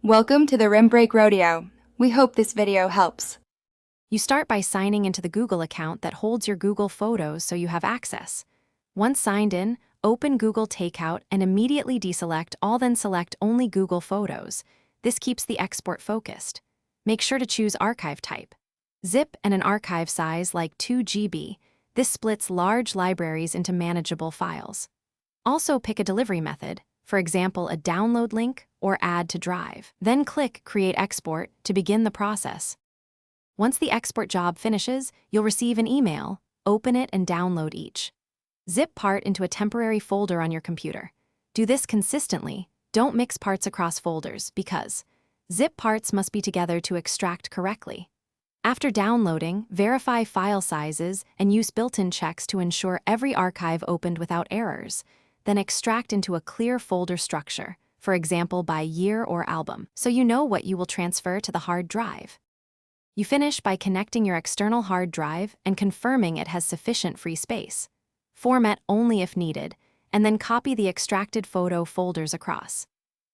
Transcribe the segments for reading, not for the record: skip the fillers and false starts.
Welcome to the Rim Break Rodeo. We hope this video helps. You start by signing into the Google account that holds your Google Photos so you have access. Once signed in, open Google Takeout and immediately deselect all, then select only Google Photos. This keeps the export focused. Make sure to choose archive type. Zip and an archive size like 2 GB. This splits large libraries into manageable files. Also pick a delivery method, for example a download link or add to drive. Then click Create Export to begin the process. Once the export job finishes, you'll receive an email. Open it and download each. Zip part into a temporary folder on your computer. Do this consistently. Don't mix parts across folders because zip parts must be together to extract correctly. After downloading, verify file sizes and use built-in checks to ensure every archive opened without errors. Then extract into a clear folder structure, for example by year or album, so you know what you will transfer to the hard drive. You finish by connecting your external hard drive and confirming it has sufficient free space. Format only if needed, and then copy the extracted photo folders across.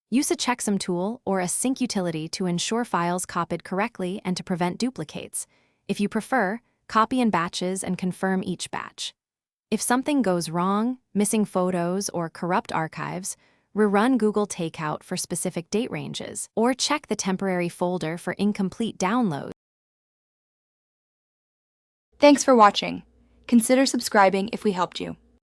Use a checksum tool or a sync utility to ensure files copied correctly and to prevent duplicates. If you prefer, copy in batches and confirm each batch. If something goes wrong, missing photos or corrupt archives, rerun Google Takeout for specific date ranges, or check the temporary folder for incomplete downloads. Thanks for watching. Consider subscribing if we helped you.